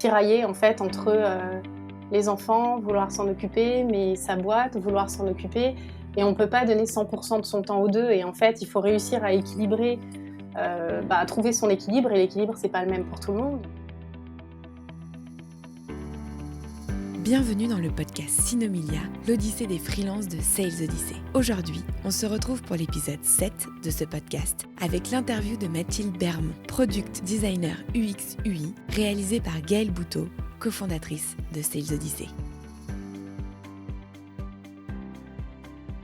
tiraillée en fait entre les enfants, vouloir s'en occuper, mais sa boîte, vouloir s'en occuper. Et on ne peut pas donner 100% de son temps aux deux. Et en fait, il faut réussir à équilibrer, à trouver son équilibre. Et l'équilibre, c'est pas le même pour tout le monde. Bienvenue dans le podcast Synomilia, l'Odyssée des freelances de Sales Odyssey. Aujourd'hui, on se retrouve pour l'épisode 7 de ce podcast avec l'interview de Mathilde Bermond, product designer UX UI, réalisée par Gaëlle Bouteau, cofondatrice de Sales Odyssey.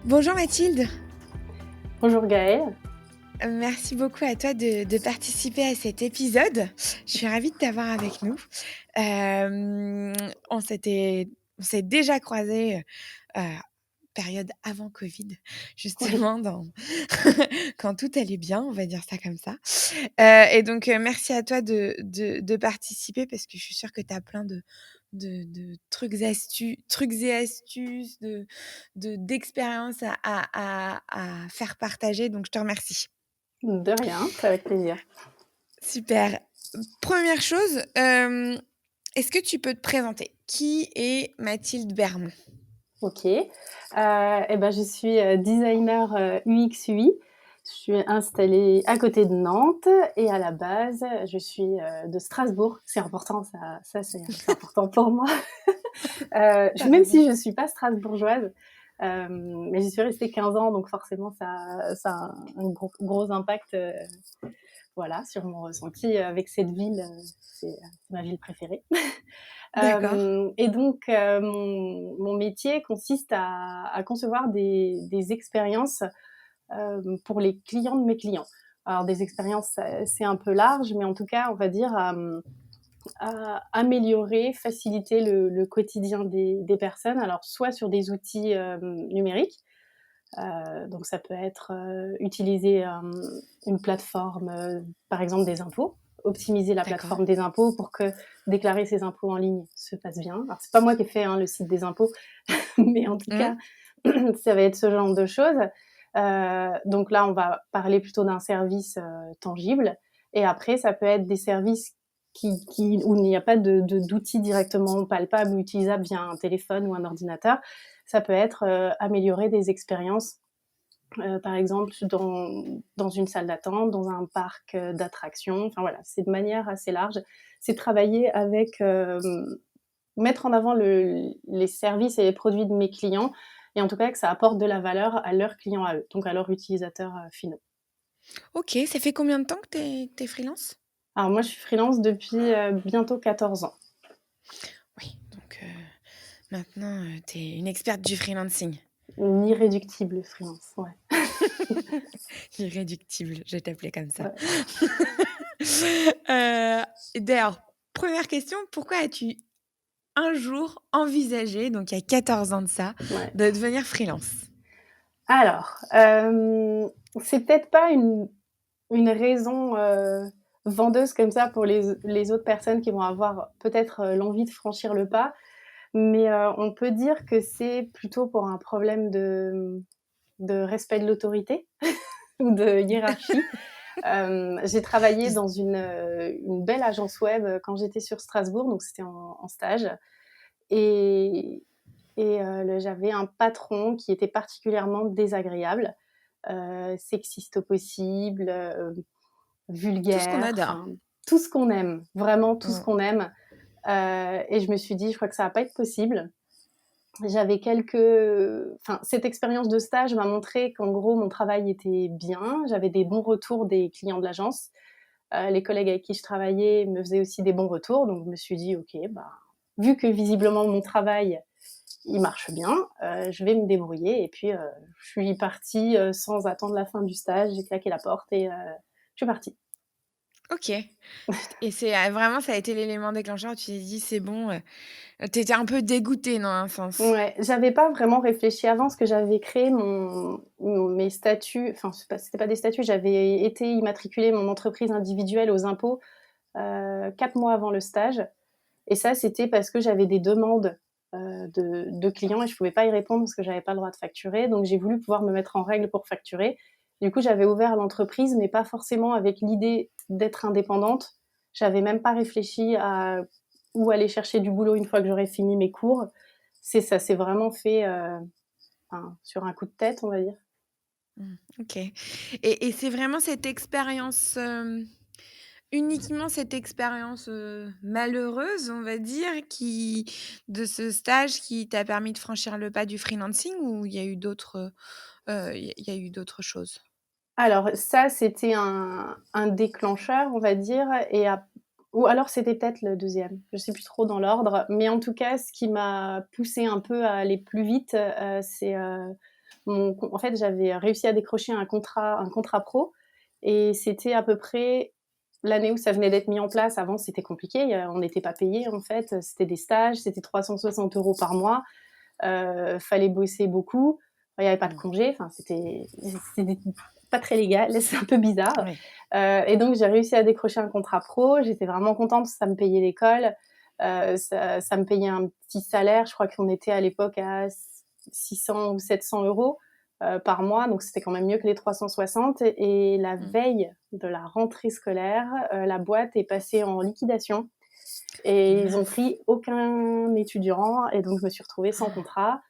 Bonjour Mathilde. Bonjour Gaëlle. Merci beaucoup à toi de participer à cet épisode. Je suis ravie de t'avoir avec nous. On s'est déjà croisés période avant Covid, justement, quand tout allait bien, on va dire ça comme ça. Et donc, merci à toi de participer parce que je suis sûre que tu as plein de trucs et astuces, d'expériences à faire partager. Donc, je te remercie. De rien, c'est avec plaisir. Super. Première chose, est-ce que tu peux te présenter? Qui est Mathilde Bermond? Ok. Je suis designer UX UI. Je suis installée à côté de Nantes et à la base, je suis de Strasbourg. C'est important, ça c'est important pour moi. Même si je ne suis pas strasbourgeoise, mais j'y suis restée 15 ans, donc forcément ça a un gros impact sur mon ressenti avec cette ville. C'est ma ville préférée. D'accord. Et donc, mon métier consiste à concevoir des expériences pour les clients de mes clients. Alors, des expériences, c'est un peu large, mais en tout cas, on va dire à améliorer, faciliter le quotidien des personnes. Alors, soit sur des outils numériques, donc ça peut être utiliser une plateforme, par exemple des impôts, optimiser la D'accord. plateforme des impôts pour que déclarer ses impôts en ligne se passe bien. Alors c'est pas moi qui ai fait le site des impôts, mais en tout cas ça va être ce genre de choses. Donc là on va parler plutôt d'un service tangible, et après ça peut être des services où il n'y a pas d'outils directement palpables ou utilisables via un téléphone ou un ordinateur. Ça peut être améliorer des expériences, par exemple dans une salle d'attente, dans un parc d'attractions. Enfin voilà, c'est de manière assez large. C'est travailler avec, mettre en avant les services et les produits de mes clients, et en tout cas que ça apporte de la valeur à leurs clients à eux, donc à leurs utilisateurs finaux. OK, ça fait combien de temps que tu es freelance? Alors moi, je suis freelance depuis bientôt 14 ans. Oui, donc maintenant, tu es une experte du freelancing. Une irréductible freelance, ouais. Irréductible, je vais t'appeler comme ça. Ouais. D'ailleurs, première question, pourquoi as-tu un jour envisagé, donc il y a 14 ans de ça, Ouais. de devenir freelance? Alors, c'est peut-être pas une raison vendeuse comme ça pour les autres personnes qui vont avoir peut-être l'envie de franchir le pas, mais on peut dire que c'est plutôt pour un problème de respect de l'autorité ou de hiérarchie. J'ai travaillé dans une belle agence web quand j'étais sur Strasbourg, donc c'était en stage, et j'avais un patron qui était particulièrement désagréable, sexiste au possible, Tout ce qu'on vulgaire, adore. enfin tout ce qu'on aime, vraiment tout ce Mmh. qu'on aime. Et je me suis dit: «Je crois que ça va pas être possible». Cette expérience de stage m'a montré qu'en gros mon travail était bien, j'avais des bons retours des clients de l'agence. Les collègues avec qui je travaillais me faisaient aussi des bons retours, donc je me suis dit: «OK, vu que visiblement mon travail, il marche bien, je vais me débrouiller», et puis je suis partie sans attendre la fin du stage. J'ai claqué la porte et je suis partie. OK. Et c'est vraiment ça a été l'élément déclencheur où tu t'es dit: «C'est bon», tu étais un peu dégoûtée dans un sens? Ouais, j'avais pas vraiment réfléchi avant, parce que j'avais créé mes statuts, enfin c'était pas des statuts, j'avais été immatriculer mon entreprise individuelle aux impôts 4 mois avant le stage, et ça c'était parce que j'avais des demandes de clients et je pouvais pas y répondre parce que j'avais pas le droit de facturer, donc j'ai voulu pouvoir me mettre en règle pour facturer. Du coup, j'avais ouvert l'entreprise, mais pas forcément avec l'idée d'être indépendante. J'avais même pas réfléchi à ou aller chercher du boulot une fois que j'aurai fini mes cours. Ça s'est vraiment fait, sur un coup de tête, on va dire. OK. Et c'est vraiment cette expérience, uniquement cette expérience, malheureuse, on va dire, de ce stage qui t'a permis de franchir le pas du freelancing ou il y a eu d'autres, il y a eu d'autres choses? Alors ça, c'était un déclencheur, on va dire et ap ou alors c'était peut-être le deuxième. Je sais plus trop dans l'ordre, mais en tout cas, ce qui m'a poussée un peu à aller plus vite, c'est, mon con en fait, j'avais réussi à décrocher un contrat pro et c'était à peu près l'année où ça venait d'être mis en place. Avant, c'était compliqué, on n'était pas payés, en fait, c'était des stages, c'était 360 € par mois, fallait bosser beaucoup. Il y avait pas de Mmh. congé, enfin, c'était pas très légal, c'est un peu bizarre. Ouais. Et donc j'ai réussi à décrocher un contrat pro. J'étais vraiment contente, ça me payait l'école, ça me payait un petit salaire. Je crois qu'on était à l'époque à 600 ou 700 € par mois, donc c'était quand même mieux que les 360. Et la Mmh. veille de la rentrée scolaire, la boîte est passée en liquidation et ils ont Mince. pris aucun étudiant et donc je me suis retrouvée sans contrat.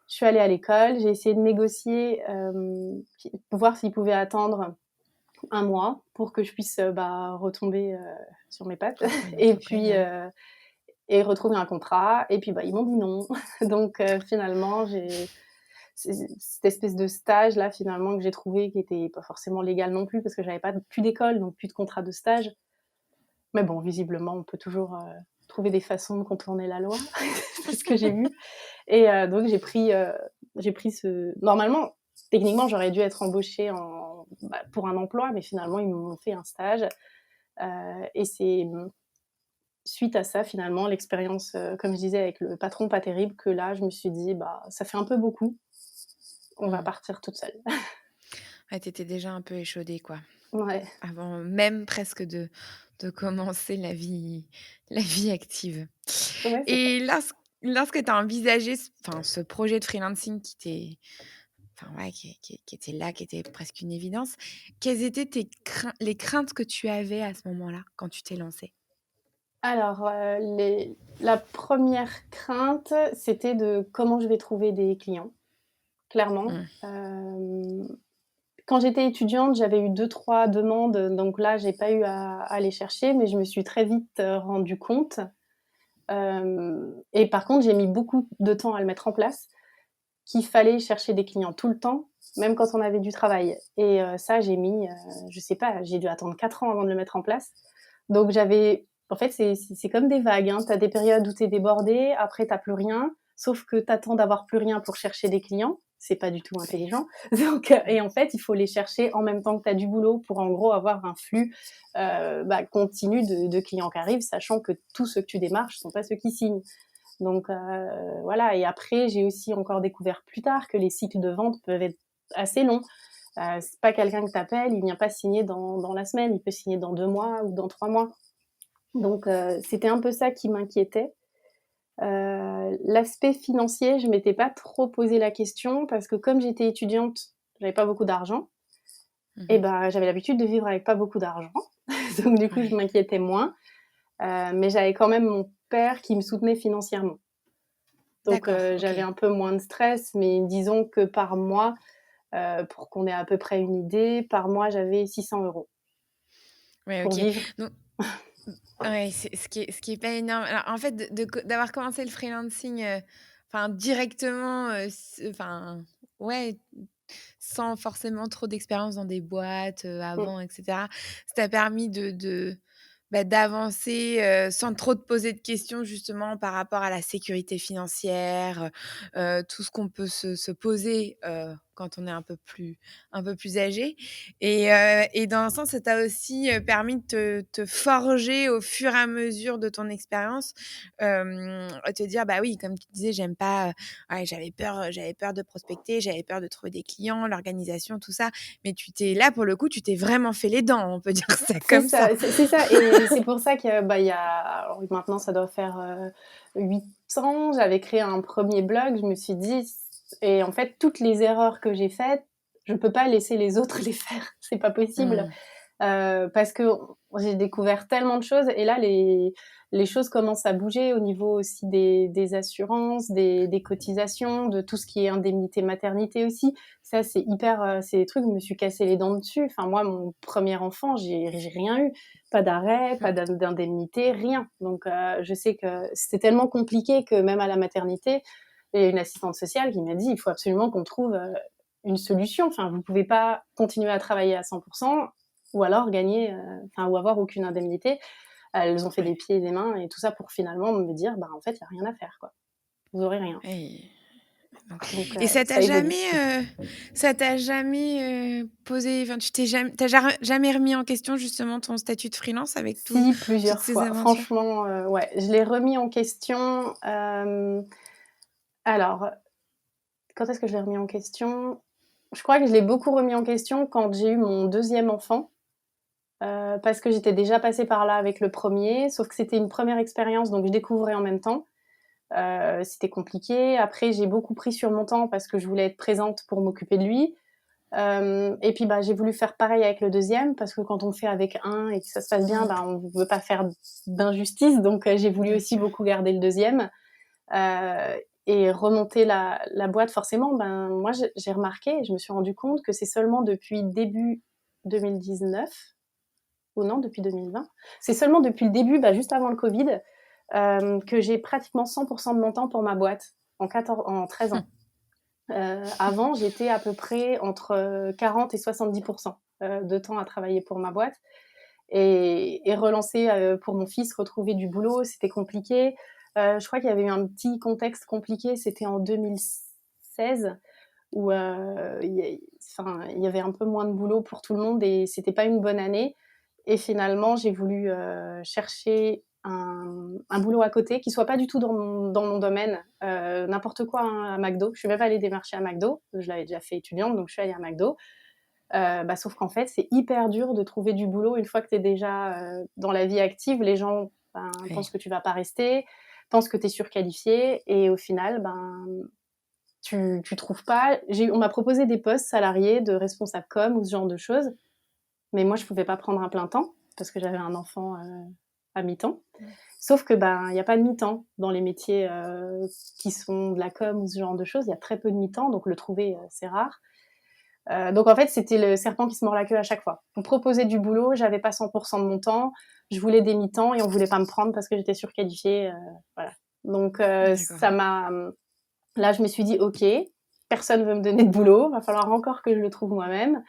Je suis allée à l'école, j'ai essayé de négocier, pour voir s'ils pouvaient attendre un mois pour que je puisse, retomber, sur mes pattes Retrouver une et entreprise, puis, ouais. et retrouver un contrat et puis, ils m'ont dit non. Donc finalement, j'ai cette espèce de stage-là, finalement, que j'ai trouvé qui était pas forcément légal non plus parce que j'avais pas plus d'école, donc plus de contrat de stage. Mais bon, visiblement, on peut toujours, trouver des façons de contourner la loi, c'est ce que j'ai vu. Et donc j'ai pris ce normalement, techniquement, j'aurais dû être embauchée pour un emploi, mais finalement, ils m'ont fait un stage, et c'est, suite à ça, finalement, l'expérience, comme je disais, avec le patron pas terrible, que là, je me suis dit: «Bah, ça fait un peu beaucoup, on va Mmh. partir toute seule». Ouais, tu étais déjà un peu échaudée, quoi, Ouais, avant même presque de commencer la vie active. ouais, c'est ça. Et lorsque tu as envisagé ce projet de freelancing ouais, qui était là, qui était presque une évidence, quelles étaient les craintes que tu avais à ce moment-là, quand tu t'es lancée? Alors, la première crainte, c'était de comment je vais trouver des clients, clairement. Mmh. Quand j'étais étudiante, j'avais eu deux trois demandes, donc là, j'ai pas eu à les chercher, mais je me suis très vite, rendue compte. Et par contre, j'ai mis beaucoup de temps à le mettre en place, qu'il fallait chercher des clients tout le temps, même quand on avait du travail. Et ça, j'ai mis, je sais pas, j'ai dû attendre 4 ans avant de le mettre en place. Donc en fait, c'est comme des vagues, hein. Tu as des périodes où tu es débordée, après tu plus rien, sauf que tu attends d'avoir plus rien pour chercher des clients. C'est pas du tout C'est intelligent. Donc mmh. et en fait, il faut les chercher en même temps que tu as du boulot pour, en gros, avoir un flux, continu de clients qui arrivent, sachant que tous ceux que tu démarches sont pas ceux qui signent. Donc voilà. Et après, j'ai aussi encore découvert plus tard que les cycles de vente peuvent être assez longs. C'est pas quelqu'un que tu appelles, il vient pas signer dans la semaine, il peut signer dans 2 mois ou dans 3 mois. Donc c'était un peu ça qui m'inquiétait. L'aspect financier, je m'étais pas trop posé la question parce que comme j'étais étudiante, j'avais pas beaucoup d'argent et Mmh. j'avais l'habitude de vivre avec pas beaucoup d'argent. Donc du coup, je Ouais, m'inquiétais moins, mais j'avais quand même mon père qui me soutenait financièrement. Donc d'accord, OK. j'avais un peu moins de stress, mais disons que par mois, pour qu'on ait à peu près une idée, par mois, j'avais 600 € Ouais, pour OK. vivre. Donc ouais, c'est ce qui est pas énorme. Alors, en fait, d'avoir commencé le freelancing, directement, ouais, sans forcément trop d'expérience dans des boîtes, Mmh, avant et cetera, ça t'a permis d'avancer, sans trop te poser de questions justement par rapport à la sécurité financière, tout ce qu'on peut se poser, quand on est un peu plus âgé et dans un sens, ça t'a aussi, permis de te forger au fur et à mesure de ton expérience, te dire: «Bah, oui», comme tu disais: «J'aime pas, ouais, j'avais peur de prospecter, j'avais peur de trouver des clients, l'organisation, tout ça». Mais pour le coup, tu t'es vraiment fait les dents, on peut dire ça c'est comme ça. ça, c'est ça. Et c'est pour ça que, il y a alors maintenant ça doit faire, 8 ans, j'avais créé un premier blog. Je me suis dit et en fait, toutes les erreurs que j'ai faites, je peux pas laisser les autres les faire, c'est pas possible. Mmh. Parce que j'ai découvert tellement de choses et là les choses commencent à bouger au niveau aussi des assurances, des cotisations, de tout ce qui est indemnité maternité aussi. Ça, c'est hyper, c'est des trucs, je me suis cassé les dents dessus. Enfin, moi, mon premier enfant, j'ai rien eu. Pas d'arrêt, pas d'indemnité, rien. Donc, je sais que c'était tellement compliqué que même à la maternité, il y a une assistante sociale qui m'a dit, il faut absolument qu'on trouve une solution. Enfin, vous pouvez pas continuer à travailler à 100% ou alors gagner, ou avoir aucune indemnité. Elles ont fait des Ouais. pieds et des mains et tout ça pour finalement me dire, bah, en fait, il y a rien à faire, quoi. Vous aurez rien. Et donc Donc, et ça évolue. ça t'a jamais, posé enfin, tu jamais remis en question justement ton statut de freelance avec Si, toutes plusieurs ces fois. aventures? Franchement, ouais, je l'ai remis en question. Alors, quand est-ce que je l'ai remis en question? Je crois que je l'ai beaucoup remis en question quand j'ai eu mon deuxième enfant, parce que j'étais déjà passée par là avec le premier, sauf que c'était une première expérience, donc je découvrais en même temps. C'était compliqué. Après, j'ai beaucoup pris sur mon temps parce que je voulais être présente pour m'occuper de lui. Et puis, bah, j'ai voulu faire pareil avec le deuxième parce que quand on fait avec un et que ça se passe bien, Mmh. bah, on veut pas faire d'injustice. Donc, j'ai voulu Bien aussi sûr. beaucoup garder le deuxième. Euh, et remonter la boîte, forcément, ben, moi, j'ai remarqué et je me suis rendu compte que c'est seulement depuis début 2019, ou non, depuis 2020, c'est seulement depuis le début, bah, juste avant le Covid, que j'ai pratiquement 100% de mon temps pour ma boîte en 13 ans. Avant, j'étais à peu près entre 40 et 70% de temps à travailler pour ma boîte et relancer pour mon fils, retrouver du boulot, c'était compliqué. Je crois qu'il y avait eu un petit contexte compliqué, c'était en 2016 où il y avait un peu moins de boulot pour tout le monde et c'était pas une bonne année. Et finalement, j'ai voulu chercher un boulot à côté qui soit pas du tout dans mon domaine, n'importe quoi, hein, à McDo. Je suis même pas allée démarcher à McDo, je l'avais déjà fait étudiante, donc je suis allée à McDo. Bah, sauf qu'en fait, c'est hyper dur de trouver du boulot une fois que tu es déjà dans la vie active. Les gens Oui. pensent que tu vas pas rester, pensent que tu es surqualifié et au final, tu trouves pas. On m'a proposé des postes salariés de responsable com ou ce genre de choses, mais moi, je pouvais pas prendre un plein temps parce que j'avais un enfant à mi-temps. Mmh. Sauf que il y a pas de mi-temps dans les métiers qui sont de la com ou ce genre de choses. Il y a très peu de mi-temps, donc le trouver, c'est rare. Donc en fait, c'était le serpent qui se mord la queue à chaque fois. On me proposait du boulot, j'avais pas 100% de mon temps, je voulais des mi-temps et on voulait pas me prendre parce que j'étais surqualifiée. Voilà. Donc D'accord. ça m'a. Là, je me suis dit, ok, personne veut me donner de boulot, va falloir encore que je le trouve moi-même.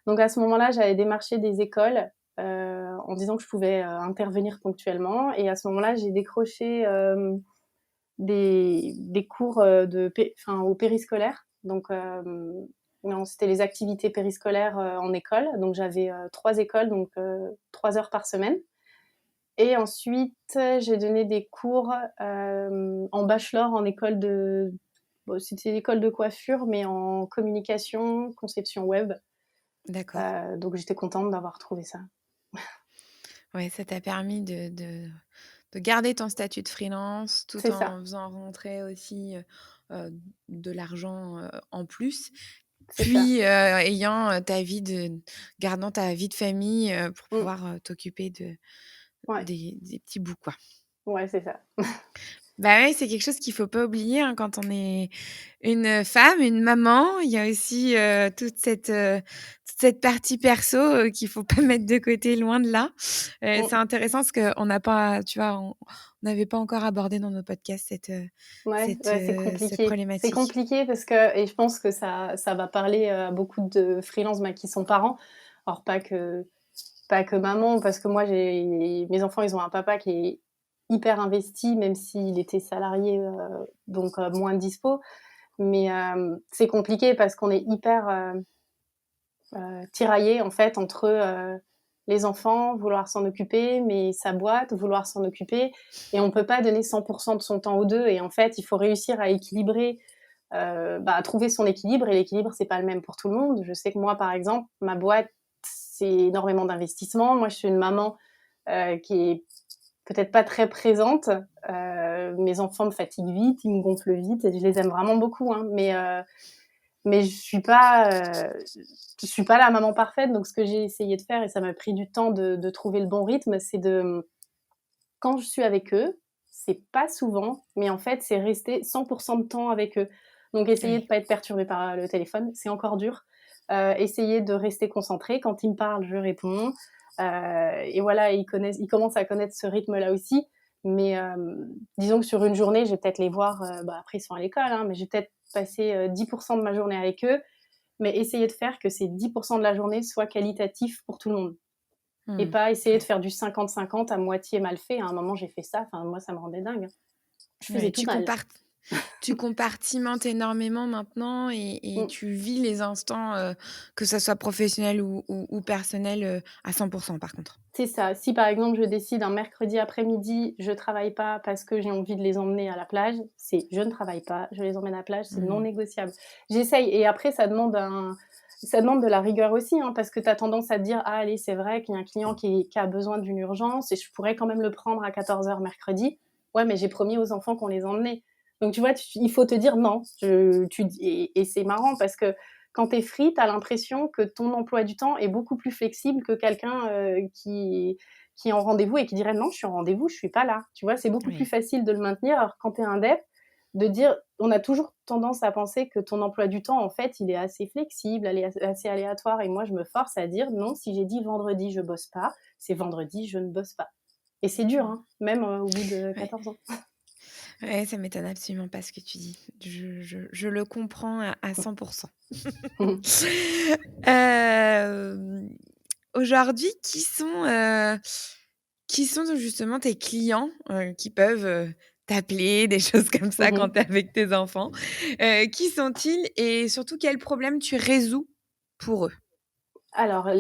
Donc à ce moment-là, j'avais démarché des écoles en disant que je pouvais intervenir ponctuellement. Et à ce moment-là, j'ai décroché des cours au périscolaire. Donc, non, c'était les activités périscolaires en école. Donc, j'avais 3 écoles, donc 3 heures par semaine. Et ensuite, j'ai donné des cours en bachelor en école de. Bon, c'était l'école de coiffure, mais en communication, conception web. D'accord. Donc, j'étais contente d'avoir trouvé ça. Ouais, ça t'a permis de garder ton statut de freelance tout C'est ça, en faisant rentrer aussi, de l'argent, en plus. c'est ça. Puis, ayant, gardant ta vie de famille, pour Mm. pouvoir, t'occuper Ouais, des petits bouts, quoi. ouais, c'est ça. Bah, ouais, c'est quelque chose qu'il faut pas oublier, hein, quand on est une femme, une maman. Il y a aussi, toute cette partie perso, qu'il faut pas mettre de côté, loin de là. C'est Mm. intéressant parce qu'on n'a pas tu vois, on n'avait pas encore abordé dans nos podcasts Ouais, ouais, c'est cette compliqué. C'est problématique. compliqué parce que et je pense que ça va parler à beaucoup de freelance, qui sont parents. Alors pas que maman, parce que moi j'ai mes enfants, ils ont un papa qui est hyper investi, même s'il était salarié, donc moins dispo. Mais c'est compliqué parce qu'on est hyper, tiraillés en fait entre, les enfants, vouloir s'en occuper, mais sa boîte, vouloir s'en occuper et on peut pas donner 100% de son temps aux 2 et en fait, il faut réussir à équilibrer, à trouver son équilibre et l'équilibre, c'est pas le même pour tout le monde. Je sais que moi, par exemple, ma boîte, c'est énormément d'investissement. Moi, je suis une maman, qui est peut-être pas très présente. Mes enfants me fatiguent vite, ils me gonflent vite et je les aime vraiment beaucoup, hein, mais je suis pas la maman parfaite. Donc, ce que j'ai essayé de faire, et ça m'a pris du temps de trouver le bon rythme, c'est quand je suis avec eux, c'est pas souvent, mais en fait, c'est rester 100 de temps avec eux. Donc essayer de Oui. pas être perturbée par le téléphone, c'est encore dur. Essayer de rester concentrée. Quand ils me parlent, je réponds. Et voilà, ils commencent à connaître ce rythme-là aussi. Mais disons que sur une journée, je vais peut-être les voir, après ils sont à l'école, hein, mais je vais peut-être passer 10 de ma journée avec eux, mais essayer de faire que ces 10 de la journée soient qualitatifs pour tout le monde. Et Mmh. pas essayer de Ouais. faire du 50-50 à moitié mal fait. À un moment, j'ai fait ça, enfin moi ça me rendait dingue, hein. Je faisais Ouais, tout mal. tu compartimentes énormément maintenant et Mmh. tu vis les instants, que ça soit professionnel ou personnel, à 100 par contre? C'est ça. Si par exemple, je décide un mercredi après-midi, je travaille pas parce que j'ai envie de les emmener à la plage, c'est je ne travaille pas, je les emmène à la plage, c'est non Mmh. négociable. J'essaye et après ça demande de la rigueur aussi, hein, parce que tu as tendance à te dire: «Ah allez, c'est vrai qu'il y a un client qui a besoin d'une urgence et je pourrais quand même le prendre à 14h mercredi. Ouais, mais j'ai promis aux enfants qu'on les emmenait». Donc tu vois, il faut te dire: «Non». Et c'est marrant parce que quand tu es free, tu as l'impression que ton emploi du temps est beaucoup plus flexible que quelqu'un, qui est en rendez-vous et qui dirait: «Non, je suis en rendez-vous, je suis pas là». Tu vois? C'est beaucoup plus Oui. facile de le maintenir, alors quand tu es indep, de dire on a toujours tendance à penser que ton emploi du temps, en fait, il est assez flexible, assez aléatoire et moi, je me force à dire: «Non, si j'ai dit vendredi, je bosse pas, c'est vendredi, je ne bosse pas». Et c'est dur, Mmh. hein, même, au bout de Ouais. 14 ans. Ouais, ça m'étonne absolument pas ce que tu dis. Je le comprends à 100. Hem, Aujourd'hui, qui sont donc justement tes clients, qui peuvent, t'appeler, des choses comme ça quand tu es avec tes enfants? Qui sont-ils et surtout quels problèmes tu résous pour eux? Alors alors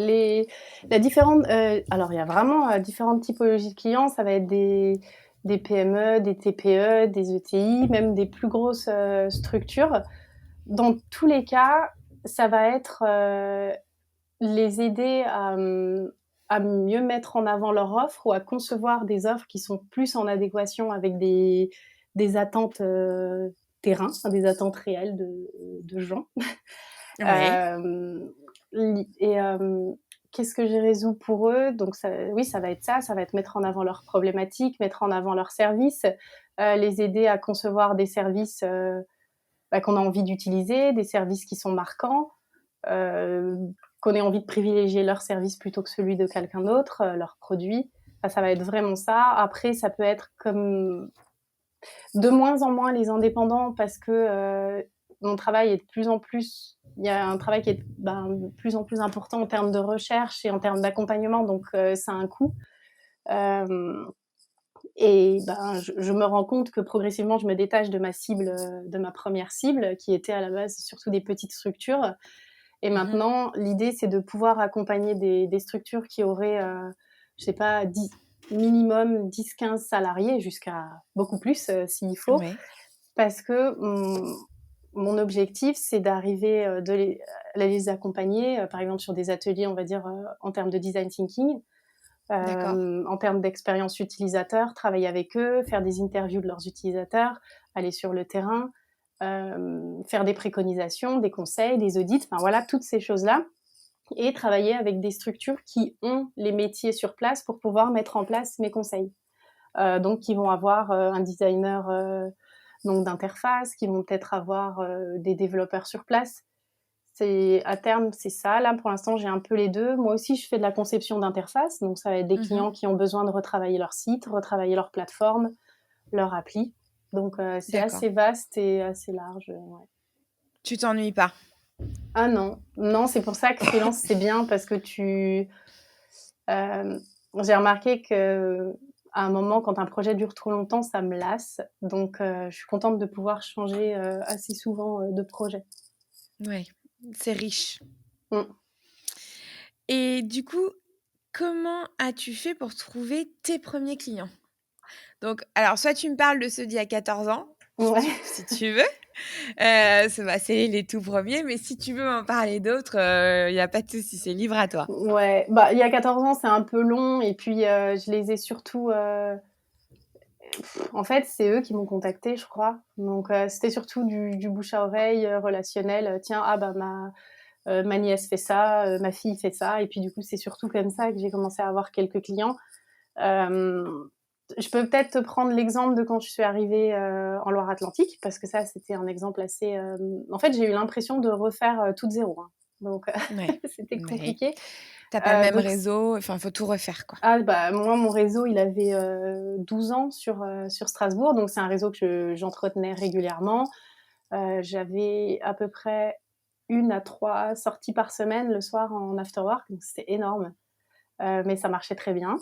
il y a vraiment, différentes typologies de clients. Ça va être des PME, des TPE, des ETI, même des plus grosses, structures. Dans tous les cas, ça va être, les aider à mieux mettre en avant leur offre ou à concevoir des offres qui sont plus en adéquation avec des attentes, terrain, enfin des attentes réelles de gens. Ouais, Hem, li et qu'est-ce que je résous pour eux? Donc ça oui, ça va être mettre en avant leurs problématiques, mettre en avant leurs services, les aider à concevoir des services, qu'on a envie d'utiliser, des services qui sont marquants, heu, qu'on ait envie de privilégier leur service plutôt que celui de quelqu'un d'autre, leurs produits. Enfin, ça va être vraiment ça. Après, ça peut être comme de moins en moins les indépendants parce que, mon travail est de plus en plus il y a un travail qui est, de plus en plus important en termes de recherche et en termes d'accompagnement, donc ça a un coût. Hem et je me rends compte que progressivement, je me détache de ma cible, de ma première cible qui était à la base surtout des petites structures et mmh, maintenant l'idée, c'est de pouvoir accompagner des structures qui auraient, je sais pas, 10 minimum 10-15 salariés jusqu'à beaucoup plus, s'il faut. ouais, Parce que mon objectif, c'est d'arriver, de les accompagner, par exemple sur des ateliers, on va dire, en termes de design thinking, d'accord, en termes d'expérience utilisateur, travailler avec eux, faire des interviews de leurs utilisateurs, aller sur le terrain, faire des préconisations, des conseils, des audits, enfin voilà, toutes ces choses-là et travailler avec des structures qui ont les métiers sur place pour pouvoir mettre en place mes conseils. Donc qui vont avoir, un designer, donc d'interface, qui vont peut-être avoir, des développeurs sur place. C'est à terme, c'est ça. Là, pour l'instant, j'ai un peu les 2. Moi aussi, je fais de la conception d'interface, donc ça va être des mmh, clients qui ont besoin de retravailler leur site, retravailler leur plateforme, leur appli. Donc c'est d'accord. assez vaste et assez large, ouais. Tu t'ennuies pas? Ah non, non, c'est pour ça que freelance, c'est bien parce que hem, j'ai remarqué qu'à un moment, quand un projet dure trop longtemps, ça me lasse. Donc je suis contente de pouvoir changer, assez souvent, de projet. Ouais, c'est riche. Mmh. Et du coup, comment as-tu fait pour trouver tes premiers clients? Donc, alors soit tu me parles de ceux d'il y a 14 ans, Ouais. si tu veux, c'est les tout premiers, mais si tu veux m'en parler d'autres, il y a pas de souci, c'est libre à toi. Ouais, il y a 14 ans, c'est un peu long et puis, je les ai surtout, en fait, c'est eux qui m'ont contactée, je crois. Donc, c'était surtout du bouche à oreille, relationnel, «Tiens, ma nièce fait ça, ma fille fait ça» et puis du coup, c'est surtout comme ça que j'ai commencé à avoir quelques clients. Hem Je peux peut-être te prendre l'exemple de quand je suis arrivée, en Loire-Atlantique parce que ça, c'était un exemple assez, en fait, j'ai eu l'impression de refaire, tout de 0, hein, donc Ouais, c'était ouais. compliqué. Tu pas le même Donc réseau, enfin, faut tout refaire, quoi. ah bah, moi, mon réseau, il avait, 12 ans sur Strasbourg, donc c'est un réseau que j'entretenais régulièrement. J'avais à peu près 1 à 3 sorties par semaine le soir en after work, donc c'était énorme, mais ça marchait très bien.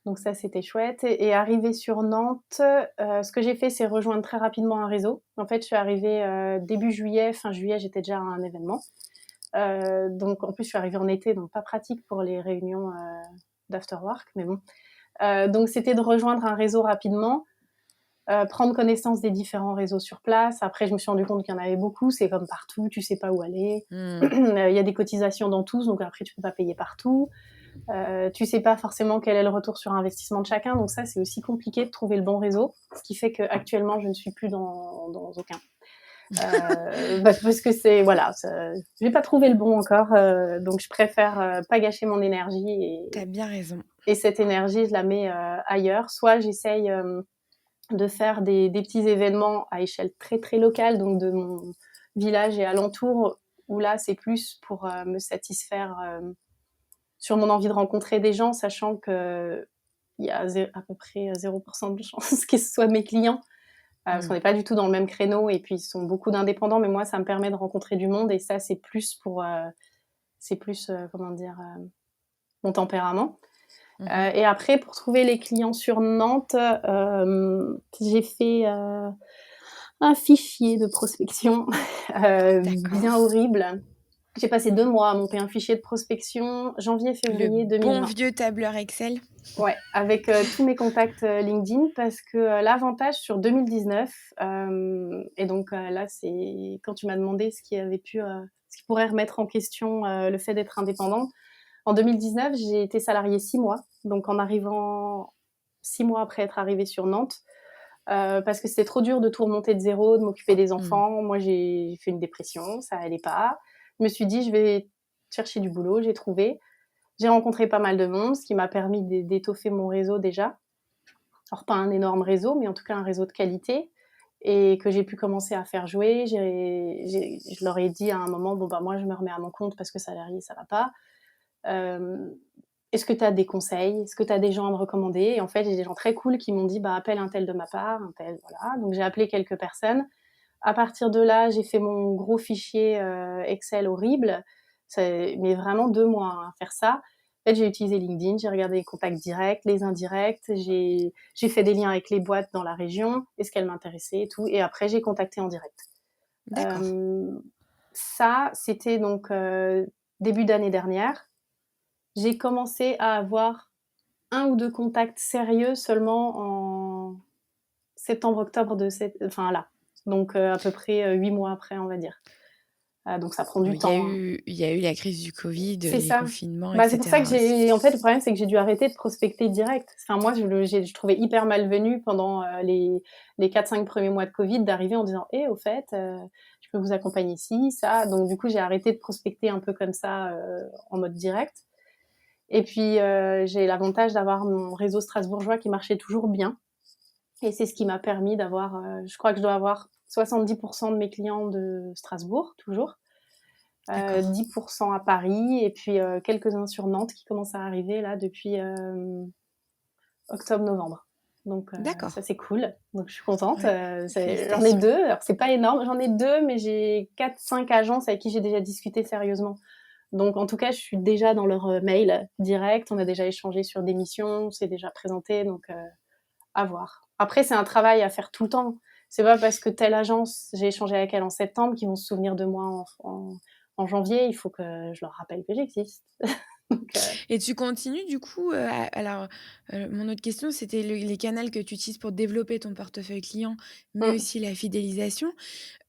Donc ça, c'était chouette et arrivée sur Nantes, ce que j'ai fait, c'est rejoindre très rapidement un réseau. En fait, je suis arrivée, début juillet, fin juillet, j'étais déjà à un événement. Donc en plus, je suis arrivée en été, donc pas pratique pour les réunions, d'after work, mais bon. Donc c'était de rejoindre un réseau rapidement, prendre connaissance des différents réseaux sur place. Après, je me suis rendu compte qu'il y en avait beaucoup, c'est comme partout, tu sais pas où aller. Mmh. Il y a des cotisations dans tous, donc après tu peux pas payer partout. Tu sais pas forcément quel est le retour sur investissement de chacun, donc ça c'est aussi compliqué de trouver le bon réseau, ce qui fait qu'actuellement je ne suis plus dans aucun. Parce que c'est voilà, j'ai pas trouvé le bon encore, donc je préfère pas gâcher mon énergie Tu bien raison. et cette énergie je la mets ailleurs. Soit j'essaye de faire des petits événements à échelle très très locale, donc de mon village et alentour, où là c'est plus pour me satisfaire sur mon envie de rencontrer des gens, sachant qu'il y a à peu près 0% de chance que ce soit mes clients, parce qu'on Mmh. n'est pas du tout dans le même créneau et puis ils sont beaucoup d'indépendants, mais moi ça me permet de rencontrer du monde et ça c'est plus comment dire, mon tempérament. Mmh. Et après pour trouver les clients sur Nantes, j'ai fait un fichier de prospection D'accord. bien horrible. J'ai passé 2 mois à monter un fichier de prospection, Le janvier-février bon 2020. vieux tableur Excel. Ouais, avec, tous mes contacts, LinkedIn parce que, l'avantage sur 2019, et donc, là, c'est quand tu m'as demandé ce qui pourrait remettre en question, le fait d'être indépendante. En 2019, j'ai été salariée 6 mois, donc en arrivant 6 mois après être arrivée sur Nantes, parce que c'était trop dur de tout remonter de 0, de m'occuper des Mmh. enfants. Moi, j'ai fait une dépression, ça allait pas. Je me suis dit: «Je vais chercher du boulot», j'ai trouvé. J'ai rencontré pas mal de monde, ce qui m'a permis d'étoffer mon réseau déjà. Alors pas un énorme réseau, mais en tout cas un réseau de qualité et que j'ai pu commencer à faire jouer. Je leur ai dit à un moment, bon bah moi je me remets à mon compte parce que salarié ça va pas. Euh, Est-ce que tu as des conseils? Est-ce que tu as des gens à me recommander? Et en fait j'ai des gens très cool qui m'ont dit bah appelle un tel de ma part, un tel, voilà. Donc j'ai appelé quelques personnes. À partir de là, j'ai fait mon gros fichier Excel horrible. Mais vraiment 2 mois hein, à faire ça. En fait, j'ai utilisé LinkedIn, j'ai regardé les contacts directs, les indirects, j'ai fait des liens avec les boîtes dans la région, est-ce qu'elles m'intéressaient et tout. Et après, j'ai contacté en direct. D'accord. Euh, Ça, c'était donc début d'année dernière. J'ai commencé à avoir 1 ou 2 contacts sérieux seulement en septembre-octobre enfin là. Donc à peu près 8 mois après, on va dire. Donc ça prend Bon, du temps, hein. il y a eu la crise du covid, C'est les ça. confinements et Bah, c'est pour ça que cetera aussi. j'ai en fait, le problème, c'est que j'ai dû arrêter de prospecter direct. Enfin, moi, je trouvais hyper malvenu pendant, les 4-5 premiers mois de covid d'arriver en disant: «Eh, au fait, je peux vous accompagner ci, ça». Donc du coup, j'ai arrêté de prospecter un peu comme ça, en mode direct et puis, j'ai l'avantage d'avoir mon réseau strasbourgeois qui marchait toujours bien et c'est ce qui m'a permis d'avoir, je crois que je dois avoir 70 de mes clients de Strasbourg, toujours. D'accord. 10% à Paris et puis quelques-uns sur Nantes qui commencent à arriver là depuis octobre-novembre. Donc ça D'accord. c'est cool. Donc je suis contente. Ouais. J'en ai Félicitations. 2. Alors c'est pas énorme, j'en ai 2, mais j'ai 4-5 agences avec qui j'ai déjà discuté sérieusement. Donc en tout cas, je suis déjà dans leur mail direct. On a déjà échangé sur des missions, c'est déjà présenté, donc à voir. Après, c'est un travail à faire tout le temps. C'est pas parce que telle agence, j'ai échangé avec elle en septembre, qu'ils vont se souvenir de moi en janvier. Il faut que je leur rappelle que j'existe. Donc, Et tu continues du coup, alors, mon autre question, c'était les canaux que tu utilises pour développer ton portefeuille client, mais mmh, aussi la fidélisation.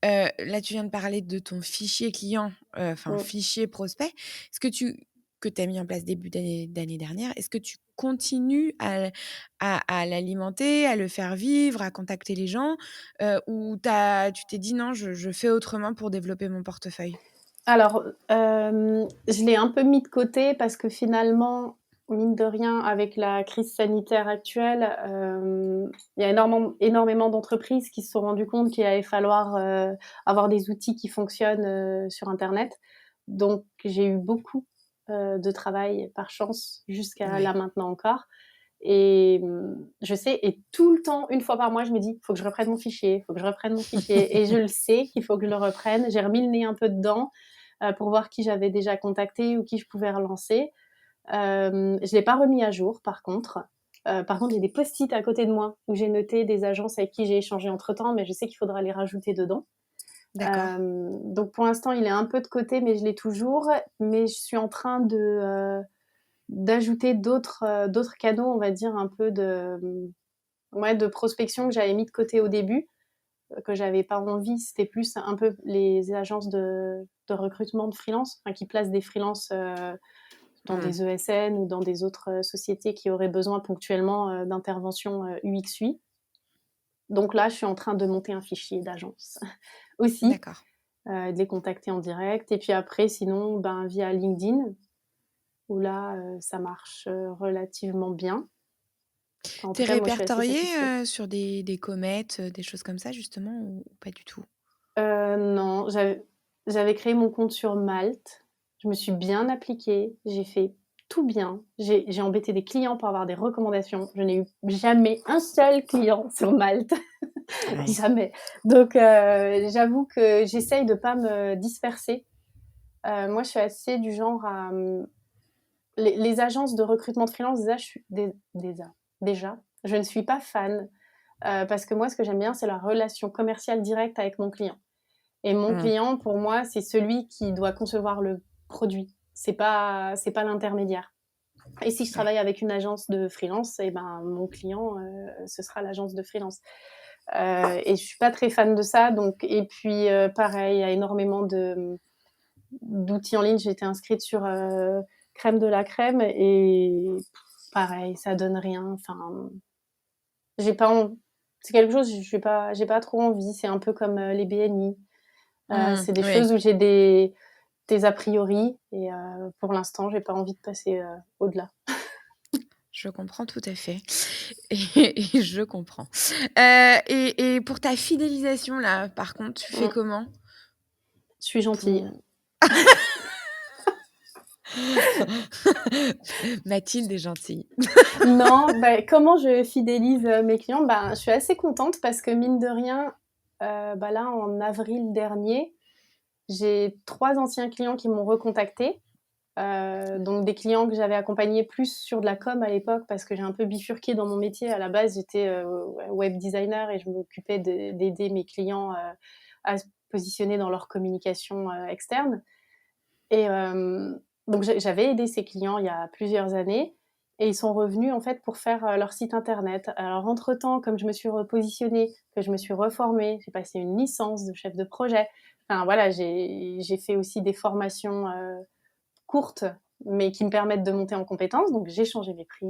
Là, tu viens de parler de ton fichier client, enfin mmh. fichier prospect. Est-ce que tu as mis en place début d'année dernière. Est-ce que tu continues à l'alimenter, à le faire vivre, à contacter les gens, ou tu t'es dit: «Non, je fais autrement pour développer mon portefeuille»? Alors, je l'ai un peu mis de côté parce que finalement, mine de rien, avec la crise sanitaire actuelle, il y a énormément d'entreprises qui se sont rendues compte qu'il allait falloir, avoir des outils qui fonctionnent, sur internet. Donc j'ai eu beaucoup, de travail par chance jusqu'à là Ouais. maintenant encore et je sais et tout le temps, une fois par mois, je me dis: «Faut que je reprenne mon fichier, faut que je reprenne mon fichier» et je le sais qu'il faut que je le reprenne. J'ai remis le nez un peu dedans, pour voir qui j'avais déjà contacté ou qui je pouvais relancer. Je l'ai pas remis à jour par contre. Par contre, j'ai des post-it à côté de moi où j'ai noté des agences avec qui j'ai échangé entre-temps, mais je sais qu'il faudra les rajouter dedans. D'accord. Donc pour l'instant, il est un peu de côté, mais je l'ai toujours. Mais je suis en train d'ajouter d'autres canaux, on va dire un peu ouais, de prospection que j'avais mis de côté au début, que j'avais pas envie. C'était plus un peu les agences de recrutement de freelance, enfin qui placent des freelances, dans Mmh. des ESN ou dans des autres, sociétés qui auraient besoin ponctuellement, d'intervention, UX/UI. Donc là, je suis en train de monter un fichier d'agences aussi, D'accord. de les contacter en direct et puis après sinon, ben, via LinkedIn où là, ça marche, relativement bien. Enfin, en Tu tout cas, moi, je suis assez répertorié satisfaite. sur des comètes, des choses comme ça justement ou pas du tout? Non, j'avais créé mon compte sur Malte. Je me suis bien appliquée, j'ai fait tout bien. J'ai embêté des clients pour avoir des recommandations. Je n'ai eu jamais un seul client sur Malte, Ouais. jamais. Donc j'avoue que j'essaye de pas me disperser. Moi, je suis assez du genre à, les agences de recrutement de freelance, déjà, je ne suis pas fan, parce que moi, ce que j'aime bien, c'est la relation commerciale directe avec mon client. Et mon Mmh. client, pour moi, c'est celui qui doit concevoir le produit. C'est pas l'intermédiaire. Et si je Ouais. travaille avec une agence de freelance, et ben mon client, ce sera l'agence de freelance. Et je suis pas très fan de ça. Donc, et puis pareil, il y a énormément d'outils en ligne. J'étais inscrite sur Crème de la Crème et pareil, ça donne rien. Enfin, j'ai pas. C'est quelque chose, j'ai pas trop envie. C'est un peu comme les BNI. Mmh. C'est des Ouais. choses où j'ai des a priori et pour l'instant, j'ai pas envie de passer, au-delà. Je comprends tout à fait et je comprends. Et pour ta fidélisation là, par contre, tu fais Mmh, comment? je suis gentille. Pour Mathilde est gentille. Non, bah, comment je fidélise, mes clients? Ben, je suis assez contente parce que mine de rien, bah, là, en avril dernier, j'ai 3 anciens clients qui m'ont recontactée. Donc des clients que j'avais accompagnés plus sur de la com à l'époque parce que j'ai un peu bifurqué dans mon métier. À la base, j'étais, web designer et je m'occupais d'aider mes clients, à se positionner dans leur communication, externe et donc j'avais aidé ces clients il y a plusieurs années et ils sont revenus en fait pour faire, leur site internet. Alors entre temps, comme je me suis repositionnée, que je me suis reformée, j'ai passé une licence de chef de projet. Enfin voilà, j'ai fait aussi des formations, courtes, mais qui me permettent de monter en compétences. Donc j'ai changé mes prix.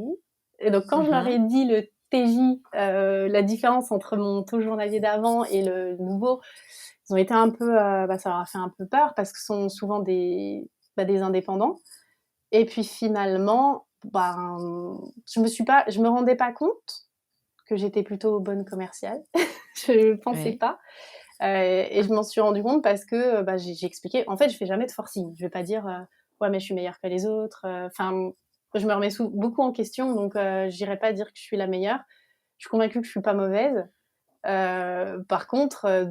Et donc quand je leur Mmh. ai dit le TJ, la différence entre mon taux journalier d'avant et le nouveau, ils ont été un peu, bah, ça leur a fait un peu peur parce que ce sont souvent des indépendants. Et puis finalement, ben, je me rendais pas compte que j'étais plutôt bonne commerciale. Je pensais Ouais. pas. Et je m'en suis rendu compte parce que bah, j'ai expliqué. En fait, je fais jamais de forcing. Je vais pas dire ouais, mais je suis meilleure que les autres. Enfin, je me remets beaucoup en question, donc j'irai pas dire que je suis la meilleure. Je suis convaincue que je suis pas mauvaise. Par contre,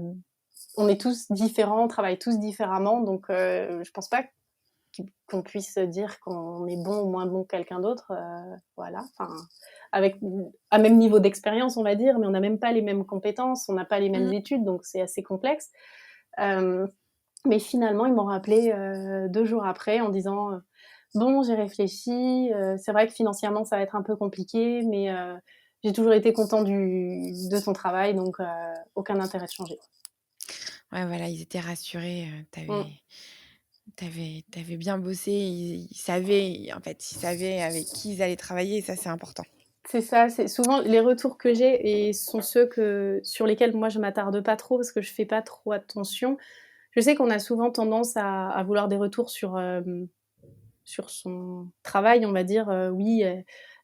on est tous différents, on travaille tous différemment, donc je pense pas qu'on puisse dire qu'on est bon ou moins bon que quelqu'un d'autre. Voilà. Enfin, avec un même niveau d'expérience, on va dire, mais on n'a même pas les mêmes compétences, on n'a pas les mêmes Mmh. études, donc c'est assez complexe. Euh, mais finalement, ils m'ont rappelé 2 jours après en disant bon, j'ai réfléchi, c'est vrai que financièrement, ça va être un peu compliqué, mais j'ai toujours été content de ton travail, donc aucun intérêt de changer. Ouais, voilà, ils étaient rassurés, tu Mm. avais bien bossé, ils savaient, en fait, ils savaient avec qui ils allaient travailler et ça, c'est important. C'est ça, c'est souvent les retours que j'ai et sont ceux sur lesquels moi je m'attarde pas trop parce que je fais pas trop attention. Je sais qu'on a souvent tendance à vouloir des retours sur, sur son travail, on va dire, oui,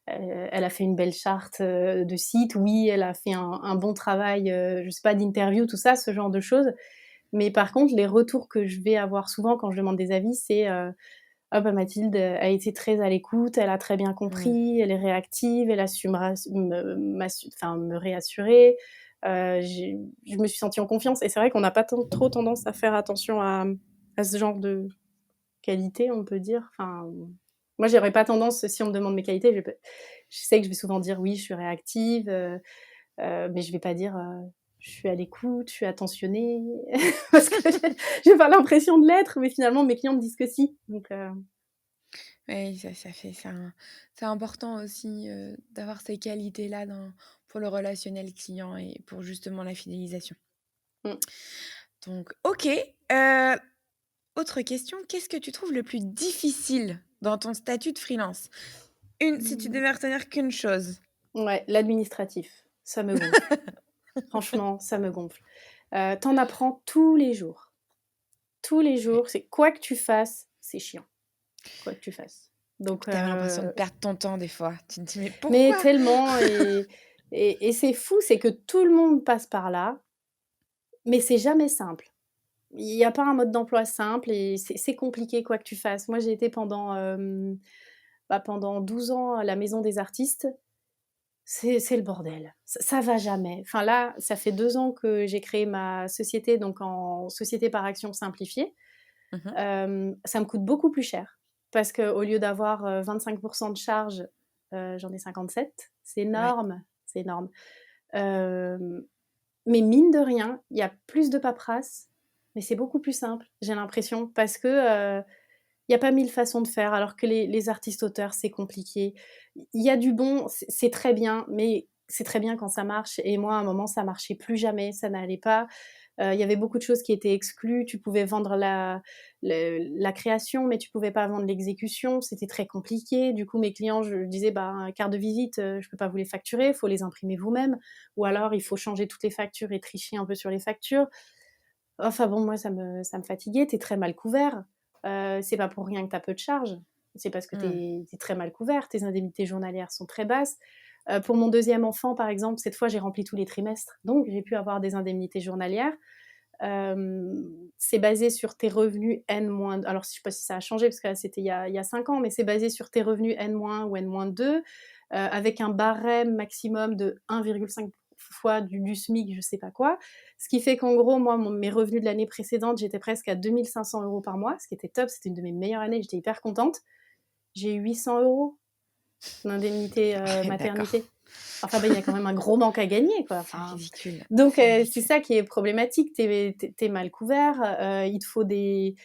elle a fait une belle charte, de site, oui, elle a fait un bon travail, je sais pas, d'interview, tout ça, ce genre de choses. Mais par contre, les retours que je vais avoir souvent quand je demande des avis, c'est, «Ah bah Mathilde, a été très à l'écoute, elle a très bien Mmh. compris, elle est réactive, elle a su me réassurer, je me suis sentie en confiance» et c'est vrai qu'on n'a pas trop tendance à faire attention à ce genre de qualités, on peut dire. Enfin, moi, j'aurais pas tendance, si on me demande mes qualités, je sais que je vais souvent dire: «Oui, je suis réactive», mais je vais pas dire, «Je suis à l'écoute, je suis attentionnée», parce que j'ai pas l'impression de l'être, mais finalement mes clients me disent que si, donc Oui, ça fait c'est important aussi, d'avoir ces qualités-là pour le relationnel client et pour justement la fidélisation. mmh. Donc OK, autre question, qu'est-ce que tu trouves le plus difficile dans ton statut de freelance? Si tu Mmh. devais retenir qu'une chose. Ouais, l'administratif, ça me gonfle. Franchement, ça me gonfle. Tu apprends tous les jours. Tous les Ouais. jours, c'est quoi que tu fasses, c'est chiant, quoi que tu fasses. Donc Puis tu l'impression de perdre ton temps des fois. Tu te dis: «Mais mais pourquoi?» tellement et c'est fou, c'est que tout le monde passe par là, mais c'est jamais simple. Il y a pas un mode d'emploi simple et c'est compliqué quoi que tu fasses. Moi, j'ai été pendant 12 ans à la Maison des artistes. C'est le bordel. Ça va jamais. Enfin là, ça fait 2 ans que j'ai créé ma société, donc en société par action simplifiée. Mmh mh. Ça me coûte beaucoup plus cher parce qu'au lieu d'avoir, 25 de charges, j'en ai 57. C'est Ouais. énorme, c'est énorme. Hem, mais mine de rien, il y a plus de paperasse, mais c'est beaucoup plus simple, j'ai l'impression, parce que, il y a pas 1000 façons de faire, alors que les artistes auteurs, c'est compliqué. Il y a du bon, c'est très bien, mais c'est très bien quand ça marche et moi, à un moment, ça marchait plus jamais, ça n'allait pas. Il y avait beaucoup de choses qui étaient exclues. Tu pouvais vendre la création, mais tu pouvais pas vendre l'exécution. C'était très compliqué. Du coup, mes clients, je disais: «Bah, carte de visite, je peux pas vous les facturer, il faut les imprimer vous-même ou alors il faut changer toutes les factures et tricher un peu sur les factures». Enfin bon, moi, ça me fatiguait. Tu es très mal couvert. C'est pas pour rien que tu as peu de charges. C'est parce que tu Mmh. es très mal couvert. Tes indemnités journalières sont très basses. Pour mon deuxième enfant, par exemple, cette fois, j'ai rempli tous les trimestres, donc j'ai pu avoir des indemnités journalières. C'est basé sur tes revenus N- alors je sais pas si ça a changé parce que là, c'était il y a 5 ans, mais c'est basé sur tes revenus N- ou N-2, avec un barème maximum de 1,5 fois du SMIC, je sais pas quoi. Ce qui fait qu'en gros, moi, mes revenus de l'année précédente, j'étais presque à 2 500 € par mois, ce qui était top, c'était une de mes meilleures années, j'étais hyper contente. J'ai eu 800 € d'indemnité, Ouais, d'accord. maternité. Enfin, bah, il y a quand même un gros manque à gagner, quoi. C'est Enfin, ridicule, donc c'est c'est ridicule. ça qui est problématique. Tu es mal couvert, il te faut des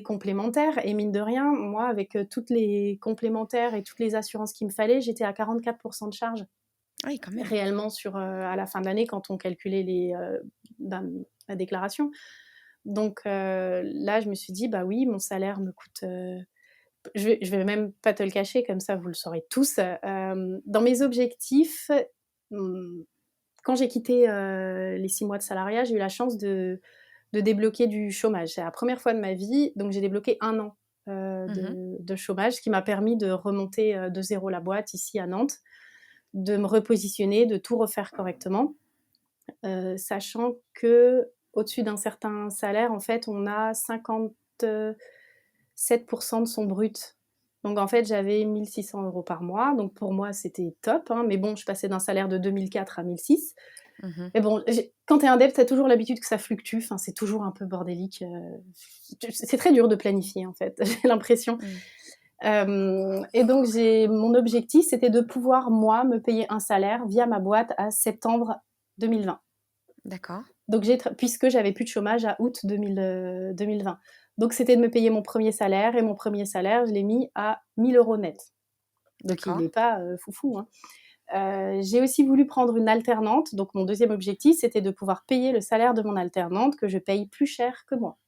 complémentaires et mine de rien, moi, avec, toutes les complémentaires et toutes les assurances qu'il me fallait, j'étais à 44 de charge Ah oui, quand même. réellement à la fin de l'année quand on calculait ben, ma déclaration. Donc là, je me suis dit: «Bah oui, mon salaire me coûte», je vais même pas te le cacher, comme ça vous le saurez tous. Dans mes objectifs, mmh, quand j'ai quitté, les 6 mois de salariat, j'ai eu la chance de débloquer du chômage. C'est la première fois de ma vie, donc j'ai débloqué 1 an, Mmh mh. de chômage, ce qui m'a permis de remonter, de 0 la boîte ici à Nantes, de me repositionner, de tout refaire correctement, sachant qu'au-dessus d'un certain salaire, en fait, on a 57 de son brut. Donc en fait, j'avais 1 600 € par mois, donc pour moi, c'était top, hein, mais bon, je passais d'un salaire de 2 400 à 1 600. Mmh. Mais bon, quand tu es indep, tu as toujours l'habitude que ça fluctue, enfin, c'est toujours un peu bordélique, c'est très dur de planifier, en fait, j'ai l'impression. Mmh. Et donc mon objectif, c'était de pouvoir, moi, me payer un salaire via ma boîte à septembre 2020. D'accord. Donc puisque j'avais plus de chômage à août 2020. Donc c'était de me payer mon premier salaire et mon premier salaire, je l'ai mis à 1 000 € net. Donc il D'accord. est pas, foufou, hein. J'ai aussi voulu prendre une alternante, donc mon deuxième objectif, c'était de pouvoir payer le salaire de mon alternante que je paye plus cher que moi.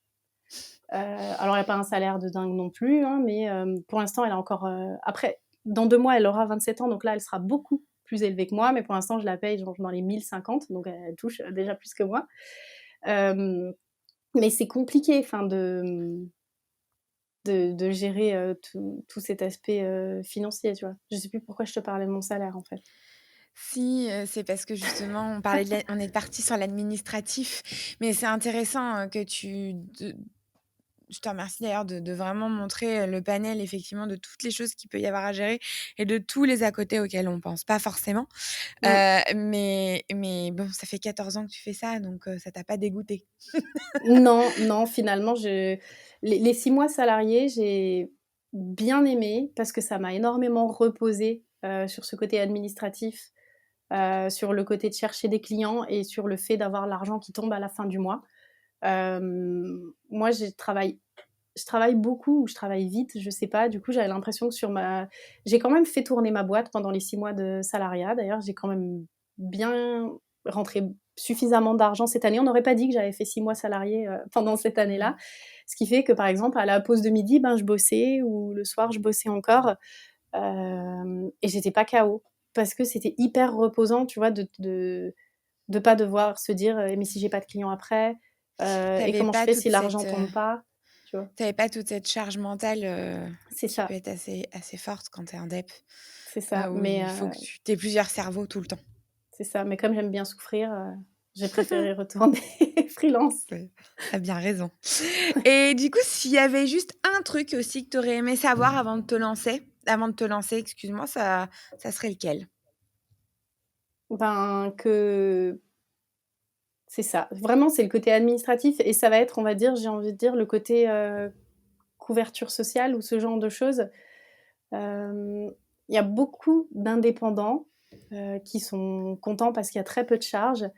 Alors elle a pas un salaire de dingue non plus, hein, mais pour l'instant, elle a encore, après dans 2 mois, elle aura 27 ans, donc là, elle sera beaucoup plus élevée que moi, mais pour l'instant, je la paye genre dans les 1 050, donc elle touche déjà plus que moi. Hem, mais c'est compliqué, enfin de gérer, tout cet aspect, financier, tu vois? Je sais plus pourquoi je te parlais de mon salaire, en fait. Si, c'est parce que justement on est parti sur l'administratif, mais c'est intéressant, que tu de je te remercie d'ailleurs de vraiment montrer, le panel effectivement de toutes les choses qu'il peut y avoir à gérer et de tous les à côté auxquels on pense pas forcément. Mmh. Mais bon, ça fait 14 ans que tu fais ça, donc ça t'a pas dégoûté? Non, non, finalement, les 6 mois salariés, j'ai bien aimé parce que ça m'a énormément reposée, sur ce côté administratif, sur le côté de chercher des clients et sur le fait d'avoir l'argent qui tombe à la fin du mois. Moi, je travaille beaucoup ou je travaille vite, je sais pas. Du coup, j'avais l'impression que j'ai quand même fait tourner ma boîte pendant les 6 mois de salariat. D'ailleurs, j'ai quand même bien rentré suffisamment d'argent cette année. On n'aurait pas dit que j'avais fait 6 mois salariés, pendant cette Mmh. année-là. Ce qui fait que, par exemple, à la pause de midi, ben, je bossais ou le soir, je bossais encore, et j'étais pas KO. Parce que c'était hyper reposant, tu vois, de pas devoir se dire: «Mais si j'ai pas de clients après? Et Tu comment je pas fais si toute l'argent cette, tombe pas?» Tu vois? tu pas toute cette charge mentale, C'est qui peut ça, être assez forte quand tu es en dep, c'est ça. où Mais il faut que tu aies plusieurs cerveaux tout le temps. c'est ça. Mais comme j'aime bien souffrir, j'ai préféré retourner freelance. Ouais, tu bien raison. Et du coup, s'il y avait juste un truc aussi que tu aurais aimé savoir avant de te lancer, excuse-moi, ça serait lequel? Ben, que c'est ça. Vraiment, c'est le côté administratif et ça va être, on va dire, j'ai envie de dire, le côté, couverture sociale ou ce genre de choses. Il y a beaucoup d'indépendants, qui sont contents parce qu'il y a très peu de charges.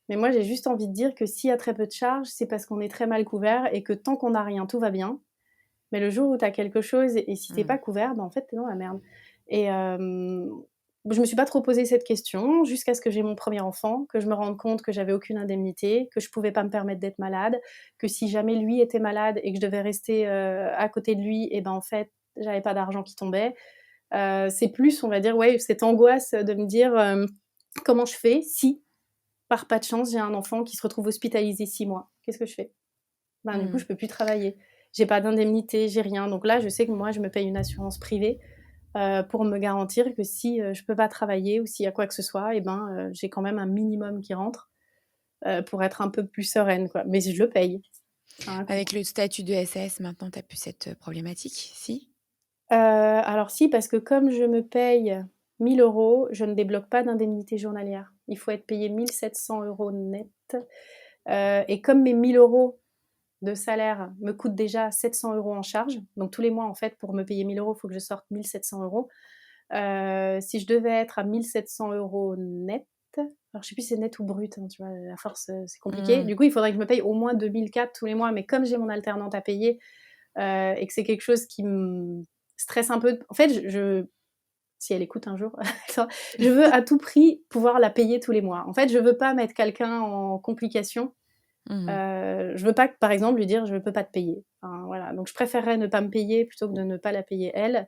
Mais moi, j'ai juste envie de dire que s'il y a très peu de charges, c'est parce qu'on est très mal couvert et que tant qu'on n'a rien, tout va bien. Mais le jour où tu as quelque chose et si tu es Mmh. pas couvert, bah, en fait, tu es dans la merde. Et je me suis pas trop posé cette question jusqu'à ce que j'ai mon premier enfant, que je me rende compte que j'avais aucune indemnité, que je pouvais pas me permettre d'être malade, que si jamais lui était malade et que je devais rester, à côté de lui et ben, en fait, j'avais pas d'argent qui tombait. C'est plus, on va dire, ouais, cette angoisse de me dire, «Comment je fais si, par pas de chance, j'ai un enfant qui se retrouve hospitalisé 6 mois? Qu'est-ce que je fais?» Ben, du coup, Mmh. je peux plus travailler. J'ai pas d'indemnité, j'ai rien. Donc là, je sais que moi, je me paye une assurance privée, pour me garantir que si, je peux pas travailler ou s'il y a quoi que ce soit et ben, j'ai quand même un minimum qui rentre, pour être un peu plus sereine, quoi. Mais je le paye, ça a un coût. Avec le statut de SAS maintenant, tu as plus cette, problématique, si? Alors si, parce que comme je me paye 1 000 €, je ne débloque pas d'indemnité journalière. Il faut être payé 1 700 € net, et comme mes 1 000 € de salaire me coûtent déjà 700 € en charge, donc tous les mois, en fait, pour me payer 1 000 €, il faut que je sorte 1 700 €. Si je devais être à 1 700 € net, alors je sais plus si c'est net ou brut, hein, tu vois? À force, c'est compliqué. Mmh. Du coup, il faudrait que je me paye au moins 2 400 tous les mois, mais comme j'ai mon alternante à payer, et que c'est quelque chose qui me stresse un peu. En fait, si elle écoute un jour, je veux à tout prix pouvoir la payer tous les mois. En fait, je veux pas mettre quelqu'un en complication. Mmh. Je veux pas que, par exemple, lui dire: «Je peux pas te payer». Enfin, voilà, donc je préférerais ne pas me payer plutôt que de ne pas la payer elle.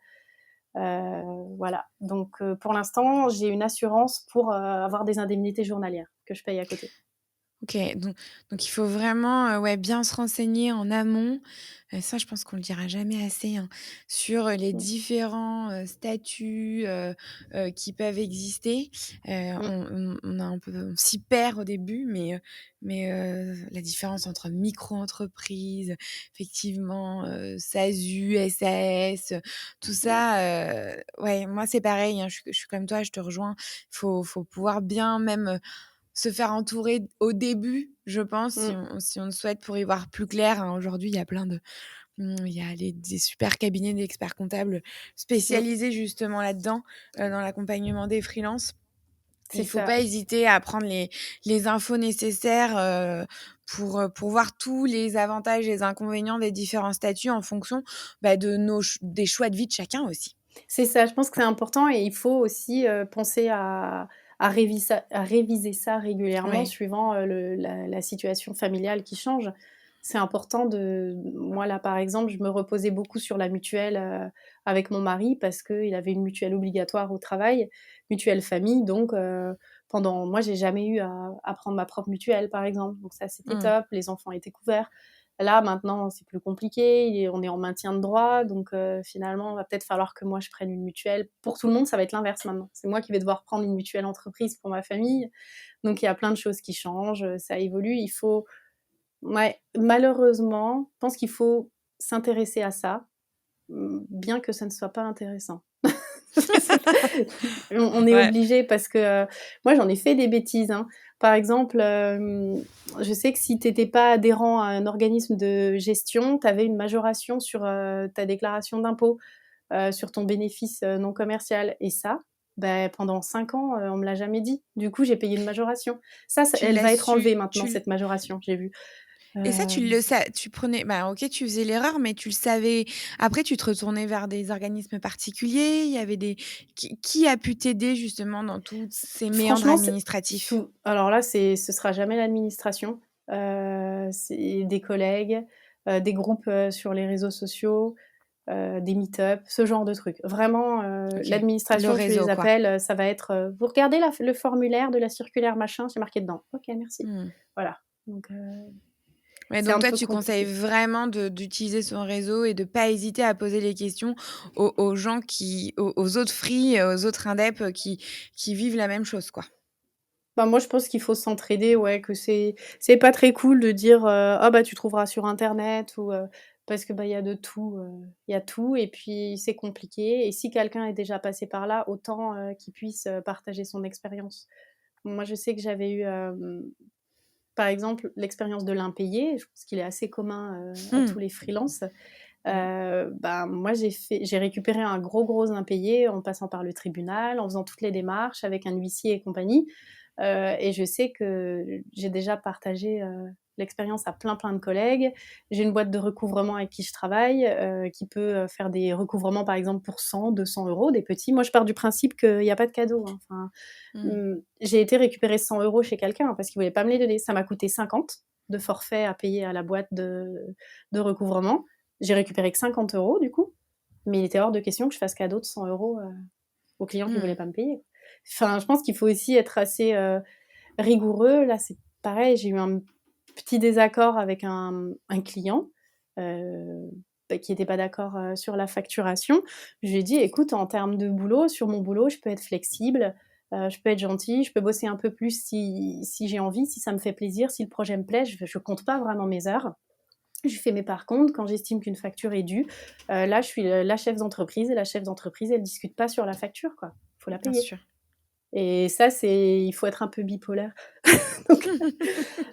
Voilà, donc pour l'instant, j'ai une assurance pour, avoir des indemnités journalières que je paye à côté. OK, donc il faut vraiment, ouais, bien se renseigner en amont. Ça, je pense qu'on le dira jamais assez, hein, sur, les Mmh. différents, statuts, qui peuvent exister. Mmh. On a un peu on s'y perd au début, mais la différence entre micro-entreprise, effectivement, SASU, SAS, tout ça, ouais, moi, c'est pareil, hein, je suis comme toi, je te rejoins. Faut pouvoir bien même, se faire entourer au début, je pense, si Mmh. on souhaite pour y voir plus clair, hein. Aujourd'hui, il y a plein de il y a des super cabinets d'experts comptables Mmh. spécialisés justement là-dedans, dans l'accompagnement des freelances. C'est Il faut ça. pas hésiter à prendre les infos nécessaires, pour voir tous les avantages et les inconvénients des différents statuts en fonction, bah, de nos ch des choix de vie de chacun aussi. C'est ça, je pense que c'est important et il faut aussi, penser à réviser ça régulièrement Ouais. suivant, la situation familiale qui change. C'est important moi là, par exemple, je me reposais beaucoup sur la mutuelle, avec mon mari parce qu'il avait une mutuelle obligatoire au travail, mutuelle famille donc moi j'ai jamais eu à prendre ma propre mutuelle, par exemple, donc ça c'était Mmh. top, les enfants étaient couverts. Là, maintenant, c'est plus compliqué, on est en maintien de droit, donc finalement, il va peut-être falloir que moi, je prenne une mutuelle. Pour tout le monde, ça va être l'inverse maintenant. C'est moi qui vais devoir prendre une mutuelle entreprise pour ma famille. Donc il y a plein de choses qui changent, ça évolue. Il faut ouais, malheureusement, je pense qu'il faut s'intéresser à ça, bien que ça ne soit pas intéressant. On est Ouais. obligé parce que moi j'en ai fait des bêtises. Hein. Par exemple, je sais que si tu n'étais pas adhérent à un organisme de gestion, tu avais une majoration sur ta déclaration d'impôt, sur ton bénéfice non commercial. Et ça, ben, pendant 5 ans, on me l'a jamais dit. Du coup, j'ai payé une majoration. Tu Elle l'as va être su, enlevée maintenant, cette majoration, j'ai vu. et ça, Euh, tu prenais, bah, OK, tu faisais l'erreur, mais tu le savais. Après, tu te retournais vers des organismes particuliers. Il y avait des qui a pu t'aider justement dans tous ces méandres Franchement, c'est administratifs? tout. Alors là, ce sera jamais l'administration, c'est des collègues, des groupes, sur les réseaux sociaux, des meet-up, ce genre de trucs. Vraiment, OK. Le l'administration, tu réseau, les quoi. appelles, ça va être, «Vous regardez le formulaire de la circulaire machin, c'est marqué dedans». «OK, merci». Mmh. Voilà, donc Ouais, c'est donc un toi, peu tu conseilles compliqué. vraiment d'utiliser son réseau et de pas hésiter à poser les questions aux gens aux autres free, aux autres indep, qui vivent la même chose, quoi. Bah, moi, je pense qu'il faut s'entraider, ouais, que c'est pas très cool de dire, «Ah bah, tu trouveras sur internet» ou parce que, bah, il y a tout et puis c'est compliqué et si quelqu'un est déjà passé par là, autant, qu'il puisse, partager son expérience. Moi, je sais que j'avais eu, par exemple, l'expérience de l'impayé, je pense qu'il est assez commun, à Mmh. tous les freelances. Mmh. Bah, moi, j'ai récupéré un gros impayé en passant par le tribunal, en faisant toutes les démarches avec un huissier et compagnie. Et je sais que j'ai déjà partagé, l'expérience à plein de collègues. J'ai une boîte de recouvrement avec qui je travaille, qui peut, faire des recouvrements, par exemple, pour 100-200 €, des petits. Moi, je pars du principe qu'il y a pas de cadeau, hein. Enfin, Mmh. j'ai été récupérer 100 € chez quelqu'un, hein, parce qu'il voulait pas me les donner. Ça m'a coûté 50 de forfait à payer à la boîte de recouvrement. J'ai récupéré que 50 € du coup, mais il était hors de question que je fasse cadeau de 100 € au client qui voulait Mmh. pas me payer. Enfin, je pense qu'il faut aussi être assez, rigoureux. Là, c'est pareil, j'ai eu un petit désaccord avec un client, heu, bah, qui était pas d'accord, sur la facturation. Je lui ai dit: «Écoute, en termes de boulot, sur mon boulot, je peux être flexible, je peux être gentille, je peux bosser un peu plus si j'ai envie, si ça me fait plaisir, si le projet me plaît, je compte pas vraiment mes heures». Je lui fais: «Mais par contre, quand j'estime qu'une facture est due, là, je suis, la chef d'entreprise et la chef d'entreprise, elle discute pas sur la facture, quoi. Faut la Bien payer». sûr. Et ça, il faut être un peu bipolaire. Donc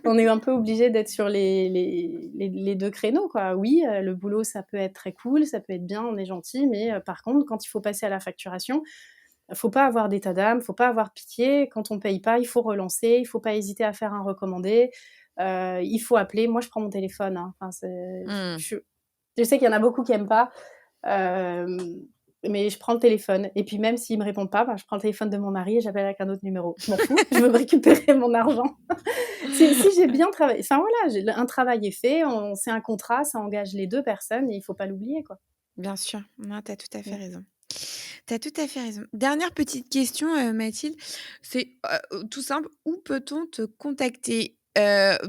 on est un peu obligé d'être sur les 2 créneaux, quoi. Oui, le boulot, ça peut être très cool, ça peut être bien, on est gentil, mais par contre, quand il faut passer à la facturation, faut pas avoir d'état d'âme, faut pas avoir pitié. Quand on paye pas, il faut relancer, il faut pas hésiter à faire un recommandé, il faut appeler. Moi, je prends mon téléphone, hein. Enfin, Mmh. je sais qu'il y en a beaucoup qui aiment pas, hem, mais je prends le téléphone et puis même s'il me répond pas, bah, je prends le téléphone de mon mari et j'appelle avec un autre numéro. Je m'en fous, je veux me récupérer mon argent. Si j'ai bien travaillé enfin voilà, un travail est fait, c'est un contrat, ça engage les 2 personnes et il faut pas l'oublier, quoi. Bien sûr. Non, tu as tout à fait Mmh. raison. Tu as tout à fait raison. Dernière petite question, Mathilde, c'est, tout simple, où peut-on te contacter,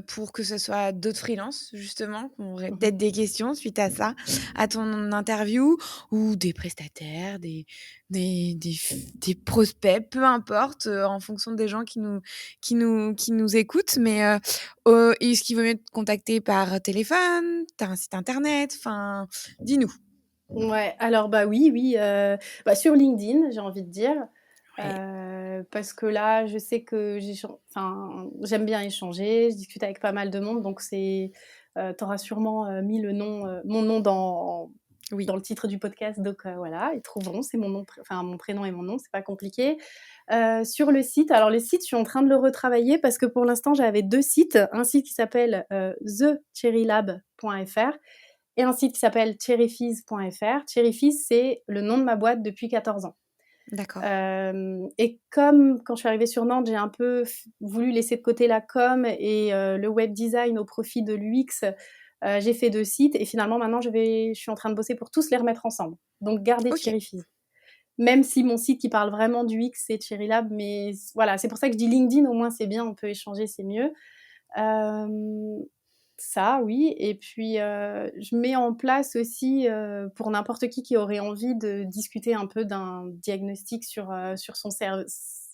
pour que ce soit d'autres freelances justement, qui auraient Mmh mh. peut-être des questions suite à ça, à ton interview ou des prestataires, des prospects, peu importe, en fonction des gens qui nous écoutent, mais, est-ce qu'il vaut mieux te contacter par téléphone? Tu as un site internet? Enfin, dis-nous. Ouais, alors, bah, oui, bah, sur LinkedIn, j'ai envie de dire, Ouais. parce que là, je sais que j'aime bien échanger, je discute avec pas mal de monde, donc tu auras sûrement, mis mon nom Oui. dans le titre du podcast, donc voilà, ils trouveront, c'est mon nom enfin mon prénom et mon nom, c'est pas compliqué. Sur le site, alors le site, je suis en train de le retravailler parce que pour l'instant, j'avais 2 sites. Un site qui s'appelle, thecherrylab.fr et un site qui s'appelle cherryfizz.fr. Cherryfizz, c'est le nom de ma boîte depuis 14 ans. D'accord. Et comme quand je suis arrivée sur Nantes, j'ai un peu voulu laisser de côté la com et le web design au profit de l'UX, j'ai fait 2 sites et finalement maintenant je suis en train de bosser pour tous les remettre ensemble. Donc garder OK. Cherryfizz. Même si mon site qui parle vraiment du UX, c'est Cherrylab, mais voilà, c'est pour ça que je dis LinkedIn, au moins c'est bien, on peut échanger, c'est mieux. Hem Ça, oui et puis, je mets en place aussi, pour n'importe qui aurait envie de discuter un peu d'un diagnostic sur son serv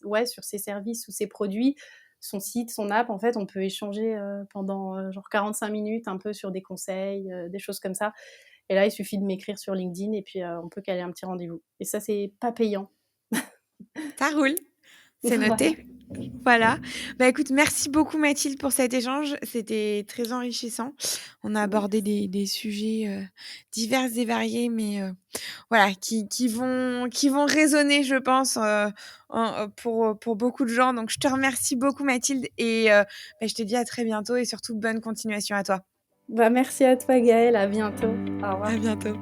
ouais, sur ses services ou ses produits, son site, son app, en fait, on peut échanger, pendant, genre 45 minutes un peu sur des conseils, des choses comme ça et là, il suffit de m'écrire sur LinkedIn et puis, on peut caler un petit rendez-vous et ça, c'est pas payant. Ça roule, c'est Voilà. noté. Voilà. Bah, écoute, merci beaucoup Mathilde pour cet échange. C'était très enrichissant. On a abordé Merci. des sujets, divers et variés, mais voilà, qui vont résonner, je pense, pour beaucoup de gens. Donc je te remercie beaucoup Mathilde et bah, je te dis à très bientôt et surtout bonne continuation à toi. Bah, merci à toi Gaëlle, à bientôt. Au revoir. À bientôt.